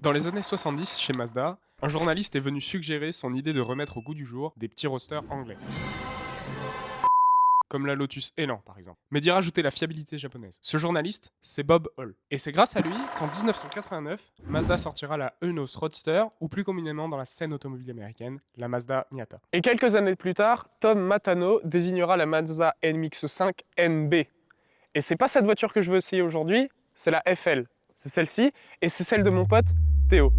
Dans les années 70, chez Mazda, un journaliste est venu suggérer son idée de remettre au goût du jour des petits roadsters anglais. Comme la Lotus Elan par exemple, mais d'y rajouter la fiabilité japonaise. Ce journaliste, c'est Bob Hall. Et c'est grâce à lui qu'en 1989, Mazda sortira la Eunos Roadster, ou plus communément dans la scène automobile américaine, la Mazda Miata. Et quelques années plus tard, Tom Matano désignera la Mazda MX-5 NB. Et c'est pas cette voiture que je veux essayer aujourd'hui, c'est la FL. C'est celle-ci, et c'est celle de mon pote Théo.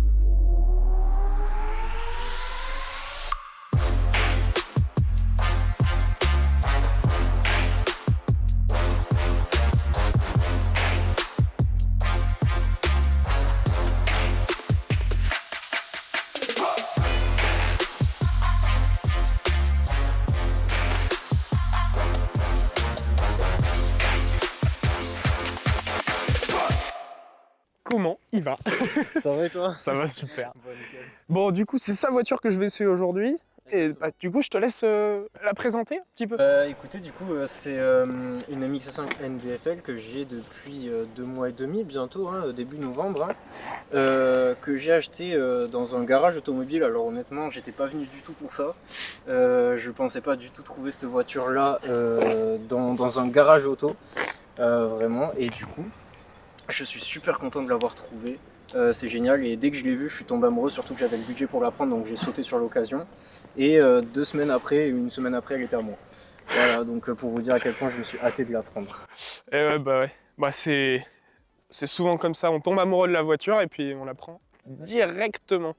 Comment il va? Ça va et toi? Ça va super. Bon, nickel. Bon, du coup, c'est sa voiture que je vais essayer aujourd'hui. Et bah, du coup, je te laisse la présenter un petit peu. Écoutez, du coup, c'est une MX-5 NDFL que j'ai depuis 2 mois et demi, bientôt, début novembre, que j'ai acheté dans un garage automobile. Alors honnêtement, j'étais pas venu du tout pour ça. Je pensais pas du tout trouver cette voiture-là dans un garage auto, vraiment. Et du coup, je suis super content de l'avoir trouvée. C'est génial, et dès que je l'ai vue, je suis tombé amoureux, surtout que j'avais le budget pour la prendre, donc j'ai sauté sur l'occasion. Et 2 semaines après, une semaine après, elle était à moi. Voilà, donc pour vous dire à quel point je me suis hâté de la prendre. Et ouais, bah ouais. Bah, c'est souvent comme ça. On tombe amoureux de la voiture et puis on la prend directement.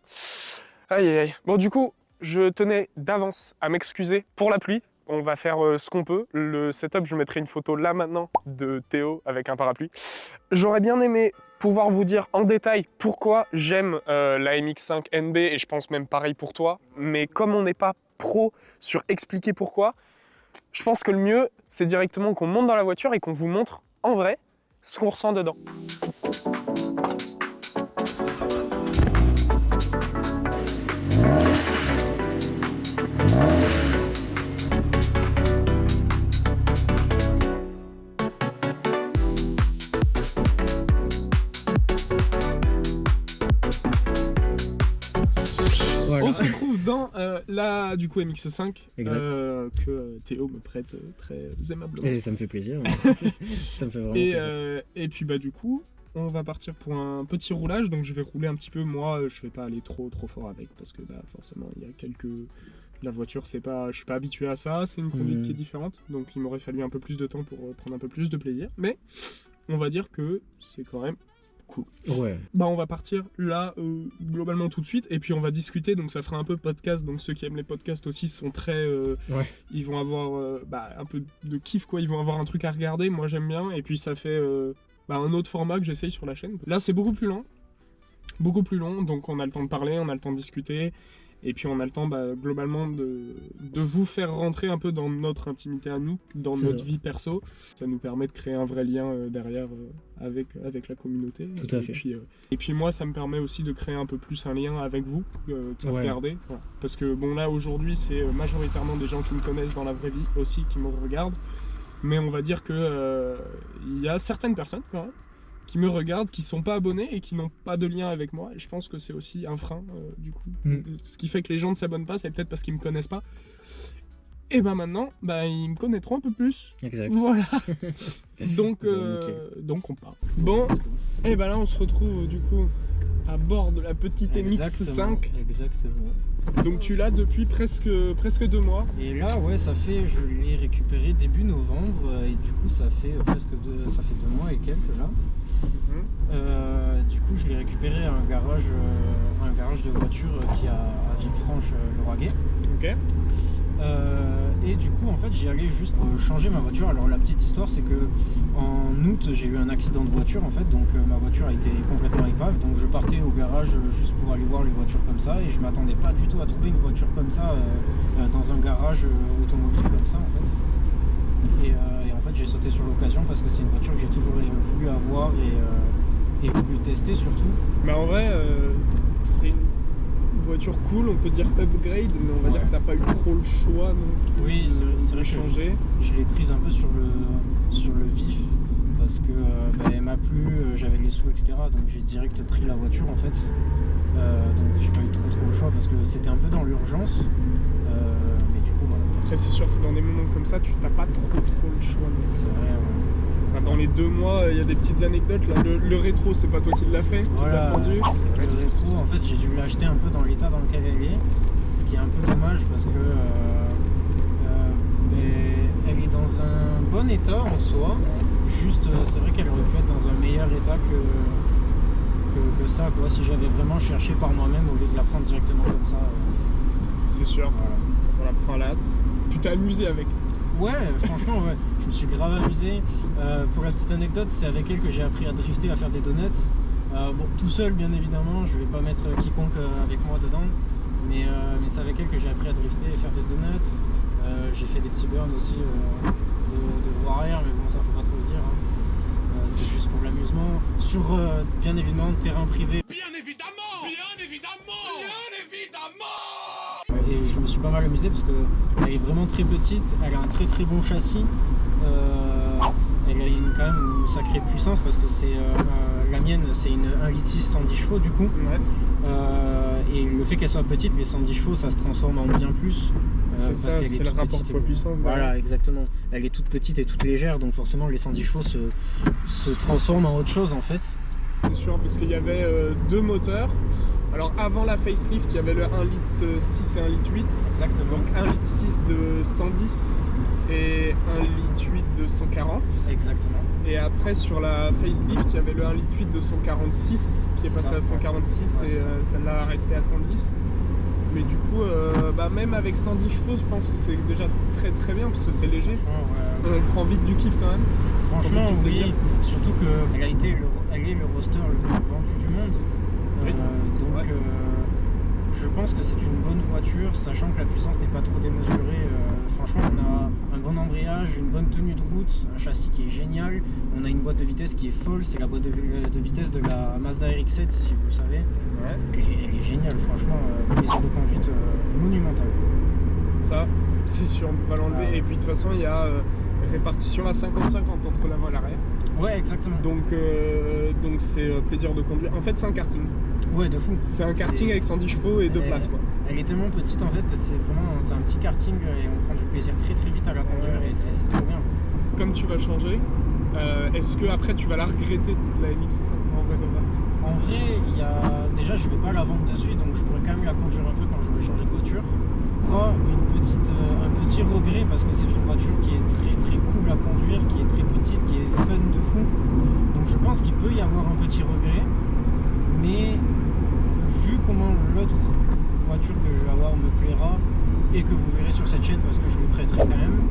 Aïe aïe aïe. Bon, du coup, je tenais d'avance à m'excuser pour la pluie. On va faire ce qu'on peut. Le setup, je mettrai une photo là maintenant de Théo avec un parapluie. J'aurais bien aimé pouvoir vous dire en détail pourquoi j'aime la MX-5 NB, et je pense même pareil pour toi. Mais comme on n'est pas pro sur expliquer pourquoi, je pense que le mieux, c'est directement qu'on monte dans la voiture et qu'on vous montre en vrai ce qu'on ressent dedans. Voilà. On se retrouve dans la du coup MX-5 Exact. que Théo me prête très aimablement. Et ça me fait plaisir. Ça me fait vraiment Et, plaisir. et puis bah du coup, on va partir pour un petit roulage, donc je vais rouler un petit peu. Moi, je vais pas aller trop fort avec parce que bah forcément il y a quelques. La voiture, c'est pas, je suis pas habitué à ça. C'est une conduite qui est différente, donc il m'aurait fallu un peu plus de temps pour prendre un peu plus de plaisir. Mais on va dire que c'est quand même cool. Ouais. Bah on va partir là globalement tout de suite, et puis on va discuter, donc ça fera un peu podcast, donc ceux qui aiment les podcasts aussi sont très Ouais. ils vont avoir un peu de kiff quoi, ils vont avoir un truc à regarder, moi j'aime bien, et puis ça fait un autre format que j'essaye sur la chaîne. Là c'est beaucoup plus long, donc on a le temps de parler, on a le temps de discuter, et puis on a le temps globalement de vous faire rentrer un peu dans notre intimité à nous, dans C'est notre ça. vie perso. Ça nous permet de créer un vrai lien derrière avec la communauté. Tout à fait. Et puis moi, ça me permet aussi de créer un peu plus un lien avec vous qui Ouais. regardez. Voilà. Parce que bon là aujourd'hui, c'est majoritairement des gens qui me connaissent dans la vraie vie aussi qui me regardent. Mais on va dire que il y a certaines personnes quand même qui me regardent, qui sont pas abonnés et qui n'ont pas de lien avec moi. Et je pense que c'est aussi un frein, du coup. Ce qui fait que les gens ne s'abonnent pas, c'est peut-être parce qu'ils me connaissent pas. Et ben maintenant, ils me connaîtront un peu plus. Exact. Voilà. Donc, Bon, nickel. donc on part. Bon, et ben là on se retrouve du coup à bord de la petite MX-5. Exactement. Donc tu l'as depuis presque 2 mois. Et là, ouais, je l'ai récupéré début novembre, et du coup, ça fait 2 mois et quelques là. Du coup, je l'ai récupéré à un garage de voitures qui est à Villefranche-Lauragais. Ok. Et du coup, en fait, j'y allais juste pour changer ma voiture. Alors, la petite histoire, c'est que en août, j'ai eu un accident de voiture, en fait, donc ma voiture a été complètement épave. Donc, je partais au garage juste pour aller voir les voitures comme ça, et je m'attendais pas du tout à trouver une voiture comme ça dans un garage automobile comme ça, en fait. Et en fait, j'ai sauté sur l'occasion parce que c'est une voiture que j'ai toujours voulu avoir et voulu tester surtout. Mais en vrai, c'est une voiture cool, on peut dire upgrade, mais on va Ouais. dire que t'as pas eu trop le choix non plus Oui, c'est vrai de que changer. je l'ai prise un peu sur le vif. parce que elle m'a plu, j'avais les sous, etc. Donc j'ai direct pris la voiture en fait. Donc j'ai pas eu trop le choix parce que c'était un peu dans l'urgence. Mais du coup voilà. Après, c'est sûr que dans des moments comme ça, tu n'as pas trop le choix. C'est vrai. Enfin, dans les 2 mois, il y a des petites anecdotes. Là, le rétro, c'est pas toi qui l'as fait, qui l'as fendu. Le rétro, en fait, j'ai dû l'acheter un peu dans l'état dans lequel elle est, ce qui est un peu dommage parce que elle est dans un bon état en soi. Juste, c'est vrai qu'elle aurait pu être dans un meilleur état que ça, quoi. Si j'avais vraiment cherché par moi-même au lieu de la prendre directement comme ça. C'est sûr. Voilà. Quand on la prend à la hâte. Tu t'es amusé avec. Ouais, franchement, ouais. Je me suis grave amusé. Pour la petite anecdote, c'est avec elle que j'ai appris à drifter, à faire des donuts. Bon, tout seul, bien évidemment, je vais pas mettre quiconque avec moi dedans. Mais c'est avec elle que j'ai appris à drifter et faire des donuts. J'ai fait des petits burns aussi de voie arrière, mais bon, ça faut pas trop le dire. Hein. C'est juste pour l'amusement. Sur, bien évidemment, terrain privé. Bien évidemment. Et je me suis pas mal amusé parce qu'elle est vraiment très petite, elle a un très bon châssis, elle a quand même une sacrée puissance parce que c'est la mienne c'est une 1,6 litre 110 chevaux du coup. Ouais. Et le fait qu'elle soit petite, les 110 chevaux ça se transforme en bien plus. C'est ça, c'est le rapport poids-puissance. Voilà, exactement. Elle est toute petite et toute légère, donc forcément les 110 chevaux se transforment en autre chose en fait. C'est sûr, parce qu'il y avait 2 moteurs. Alors avant la facelift, il y avait le 1,6 litre 6 et 1,8 litre 8. Exactement. Donc 1,6 litre de 110 et 1,8 litre 8 de 140. Exactement. Et après sur la facelift, il y avait le 1,8 litre 8 de 146 qui est passé à 146 ouais, et celle-là a resté à 110. Mais du coup, même avec 110 chevaux, je pense que c'est déjà très bien parce que c'est léger. Ouais. On prend vite du kiff quand même. Franchement, oui. Surtout qu'elle elle est le roster le plus vendu du monde. Oui. Donc, Ouais. je pense que c'est une bonne voiture, sachant que la puissance n'est pas trop démesurée. Franchement, on a un bon embrayage, une bonne tenue de route, un châssis qui est génial. On a une boîte de vitesse qui est folle. C'est la boîte de vitesse de la Mazda RX-7, si vous savez. Ouais. Elle est géniale, franchement, plaisir de conduite monumental. Ça, c'est sûr, on peut pas l'enlever. Ah ouais. Et puis de toute façon, il y a répartition à 50-50 entre l'avant et l'arrière. Ouais, exactement. Donc c'est plaisir de conduire. En fait, c'est un karting. Ouais, de fou. C'est un karting avec 110 chevaux et 2 places, quoi. Elle est tellement petite en fait que c'est un petit karting et on prend du plaisir très vite à la conduire et c'est trop bien. Comme tu vas changer, est-ce que après tu vas la regretter la MX, c'est ça, en vrai comme ça? En vrai, déjà je vais pas la vendre de suite donc je pourrais quand même la conduire un peu quand j'aurai changé de voiture. Un petit regret parce que c'est une voiture qui est très cool à conduire, qui est très petite, qui est fun de fou. Donc je pense qu'il peut y avoir un petit regret, mais vu comment l'autre voiture que je vais avoir me plaira et que vous verrez sur cette chaîne parce que je lui prêterai quand même,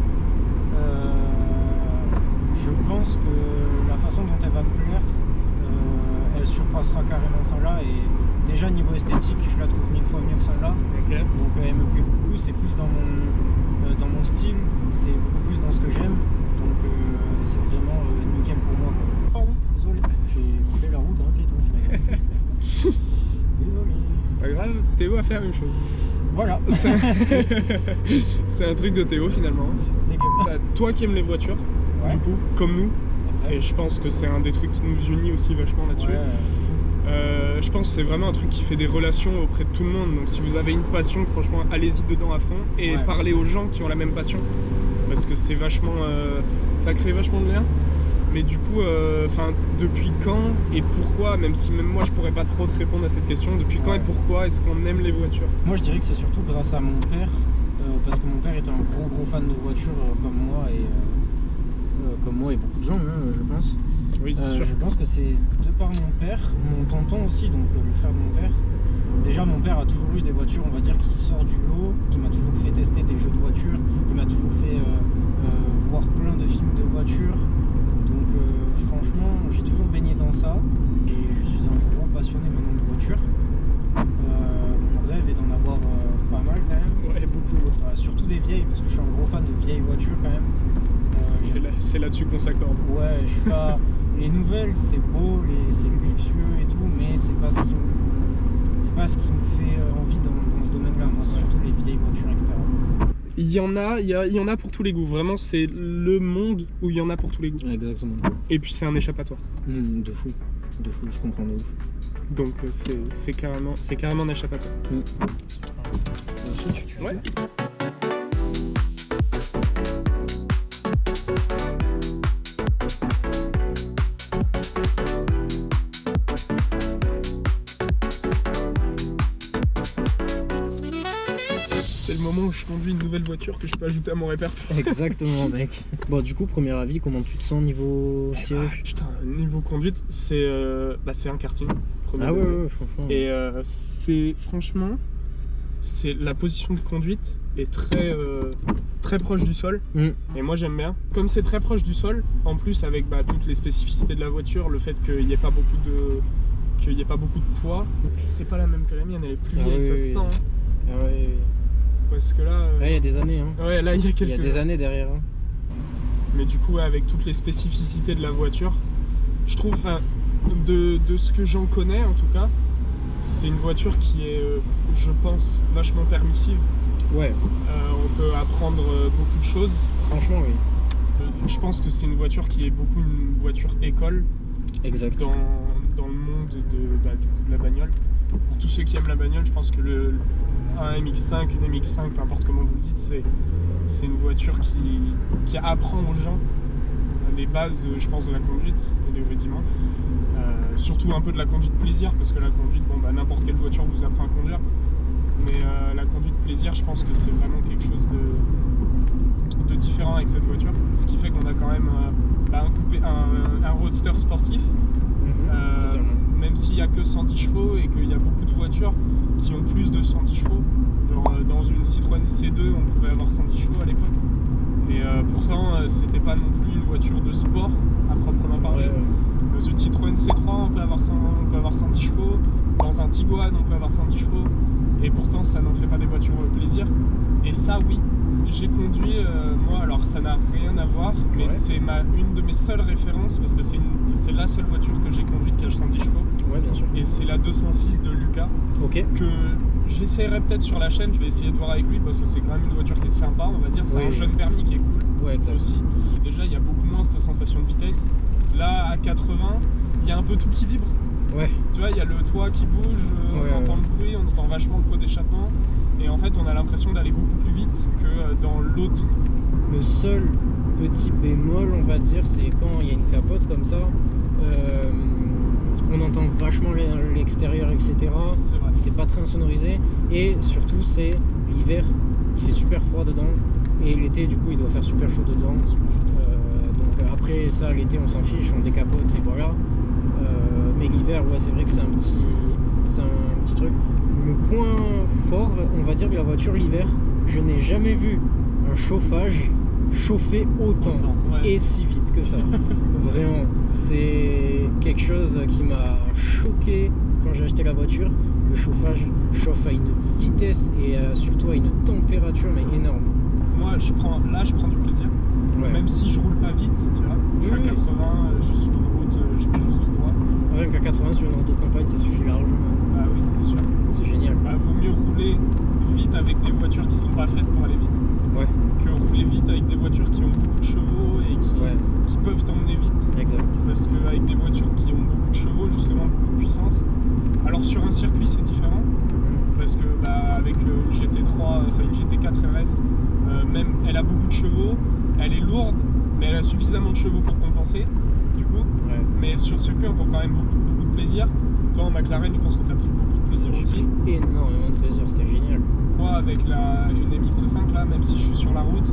je pense que la façon dont elle va me plaire, elle surpassera carrément celle-là et déjà niveau esthétique je la trouve 1000 fois mieux que celle-là. Ok. Donc elle me plaît beaucoup plus, c'est plus dans mon style, c'est beaucoup plus dans ce que j'aime, donc c'est vraiment nickel pour moi. Pardon, désolé, j'ai coupé la route, hein, piéton finalement. Désolé. Pas grave, Théo a fait la même chose. Voilà. C'est un truc de Théo finalement. Toi qui aimes les voitures, Ouais. du coup, comme nous, Exact. et je pense que c'est un des trucs qui nous unit aussi vachement là-dessus. Ouais, Je pense que c'est vraiment un truc qui fait des relations auprès de tout le monde. Donc si vous avez une passion, franchement, allez-y dedans à fond et Ouais. parlez aux gens qui ont la même passion. Parce que c'est vachement... ça crée vachement de liens. Mais du coup, depuis quand et pourquoi, même si même moi je pourrais pas trop te répondre à cette question, depuis quand Ouais. et pourquoi est-ce qu'on aime les voitures? Moi je dirais que c'est surtout grâce à mon père, parce que mon père était un gros fan de voitures comme moi et beaucoup de gens, hein, je pense. Oui, c'est sûr. Je pense que c'est de par mon père, mon tonton aussi, donc le frère de mon père. Déjà mon père a toujours eu des voitures, on va dire, qui sortent du lot. Il m'a toujours fait tester des jeux de voitures, il m'a toujours fait voir plein de films de voitures. Donc franchement, j'ai toujours baigné dans ça et je suis un gros passionné maintenant de voitures. Mon rêve est d'en avoir pas mal quand même. Ouais, beaucoup. Surtout des vieilles, parce que je suis un gros fan de vieilles voitures quand même. C'est là-dessus qu'on s'accorde. Ouais, je suis pas. Les nouvelles, c'est beau, c'est luxueux et tout, mais c'est pas ce qui me fait envie dans ce domaine-là. Moi, c'est surtout les vieilles voitures, etc. il y en a pour tous les goûts. Vraiment, c'est le monde où il y en a pour tous les goûts. Exactement. Et puis c'est un échappatoire. De fou, je comprends de ouf. Donc c'est carrément un échappatoire. Ensuite, Ouais. C'est le moment où je conduis une nouvelle voiture que je peux ajouter à mon répertoire. Exactement, mec. Bon, du coup, premier avis, comment tu te sens niveau siège? Putain, niveau conduite, c'est un karting. Premier Ah degré. ouais, franchement. Et c'est la position de conduite est très proche du sol. Et moi j'aime bien. Comme c'est très proche du sol, en plus avec toutes les spécificités de la voiture, le fait qu'il n'y ait pas beaucoup de poids, et c'est pas la même que la mienne, elle est plus vieille, ça se sent. Hein. Ah ouais. Parce que là. Là, il y a des années. Hein. Ouais, là il y a quelques. Il y a des années derrière. Hein. Mais du coup, avec toutes les spécificités de la voiture, je trouve, de ce que j'en connais en tout cas, c'est une voiture qui est, je pense, vachement permissive. Ouais. On peut apprendre beaucoup de choses. Franchement, oui. Je pense que c'est une voiture qui est beaucoup une voiture école. Exact. Dans le monde de la bagnole. Pour tous ceux qui aiment la bagnole, je pense que un MX5, une MX5, peu importe comment vous le dites, c'est une voiture qui apprend aux gens les bases, je pense, de la conduite et des rudiments. Surtout un peu de la conduite plaisir, parce que la conduite, n'importe quelle voiture vous apprend à conduire. Mais la conduite plaisir, je pense que c'est vraiment quelque chose de différent avec cette voiture. Ce qui fait qu'on a quand même un roadster sportif. Même s'il n'y a que 110 chevaux et qu'il y a beaucoup de voitures qui ont plus de 110 chevaux. Genre dans une Citroën C2, on pouvait avoir 110 chevaux à l'époque. Et pourtant, c'était pas non plus une voiture de sport à proprement parler. Dans une Citroën C3, on peut avoir 110 chevaux. Dans un Tiguan, on peut avoir 110 chevaux. Et pourtant, ça n'en fait pas des voitures plaisir. Et ça, oui, j'ai conduit, moi, alors ça n'a rien à voir, mais c'est une de mes seules références parce que c'est la seule voiture que j'ai conduite qui a 110 chevaux. Ouais, bien sûr. Et c'est la 206 de Lucas. Ok. Que j'essaierai peut-être sur la chaîne, je vais essayer de voir avec lui parce que c'est quand même une voiture qui est sympa, on va dire. C'est un jeune permis qui est cool. Ouais, exact. Aussi. Déjà, il y a beaucoup moins cette sensation de vitesse. Là, à 80, il y a un peu tout qui vibre. Ouais. Tu vois, il y a le toit qui bouge, on entend le bruit, on entend vachement le pot d'échappement. Et en fait, on a l'impression d'aller beaucoup plus vite que dans l'autre. Le seul petit bémol, on va dire, c'est quand il y a une capote comme ça, on entend vachement l'extérieur, etc. C'est pas très insonorisé. Et surtout, c'est l'hiver, il fait super froid dedans. Et l'été, du coup, il doit faire super chaud dedans. Donc après ça, l'été, on s'en fiche, on décapote et voilà. Mais l'hiver, ouais, c'est vrai que c'est un petit truc. Le point fort, on va dire, de la voiture l'hiver, je n'ai jamais vu un chauffage chauffer autant et si vite que ça. Vraiment, c'est quelque chose qui m'a choqué quand j'ai acheté la voiture. Le chauffage chauffe à une vitesse et surtout à une température mais énorme. Moi, je prends du plaisir. Ouais. Même si je roule pas vite, tu vois. Je suis à 80, je suis sur une route, je vais juste tout droit. Rien qu'à 80 sur une route de campagne, ça suffit largement. Ah oui, c'est sûr. C'est génial. Vaut mieux rouler vite avec des voitures qui sont pas faites pour aller vite. Ouais. Que rouler vite avec des voitures qui ont beaucoup de chevaux et qui peuvent t'emmener vite. Exact. Parce qu'avec des voitures qui ont beaucoup de chevaux, justement beaucoup de puissance. Alors sur un circuit c'est différent. Parce que avec une GT3, enfin une GT4 RS, même elle a beaucoup de chevaux, elle est lourde, mais elle a suffisamment de chevaux pour compenser, du coup. Ouais. Mais sur circuit on prend quand même beaucoup de plaisir. Toi en McLaren, je pense que tu as pris beaucoup de plaisir aussi. J'ai pris énormément de plaisir, c'était génial. Moi avec une MX5 là, même si je suis sur la route,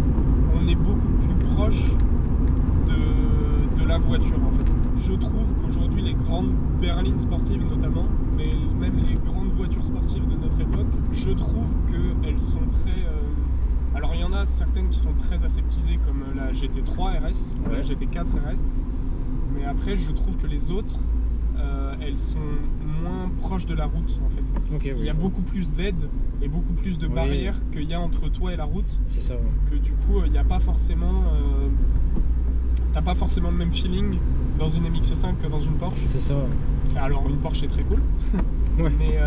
on est beaucoup plus proche de la voiture en fait. Je trouve qu'aujourd'hui les grandes berlines sportives notamment, mais même les grandes voitures sportives de notre époque, je trouve qu'elles sont très... Alors il y en a certaines qui sont très aseptisées comme la GT3 RS, ou la GT4 RS, mais après je trouve que les autres, elles sont moins proches de la route en fait. Okay, il y a beaucoup plus d'aides et beaucoup plus de barrières qu'il y a entre toi et la route. C'est ça. Que du coup il n'y a pas forcément... t'as pas forcément le même feeling dans une MX5 que dans une Porsche. C'est ça. Alors une Porsche est très cool, ouais. Mais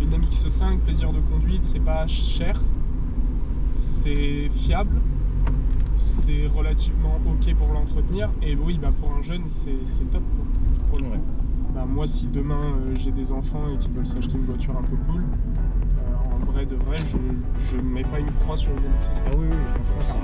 une MX5, plaisir de conduite, c'est pas cher. c'est fiable, c'est relativement ok pour l'entretenir, et oui, bah, pour un jeune, c'est top, quoi, pour le coup. Bah, moi, si demain j'ai des enfants et qu'ils veulent s'acheter une voiture un peu cool, en vrai de vrai, je ne mets pas une croix sur une MX-5. Ah oui, franchement,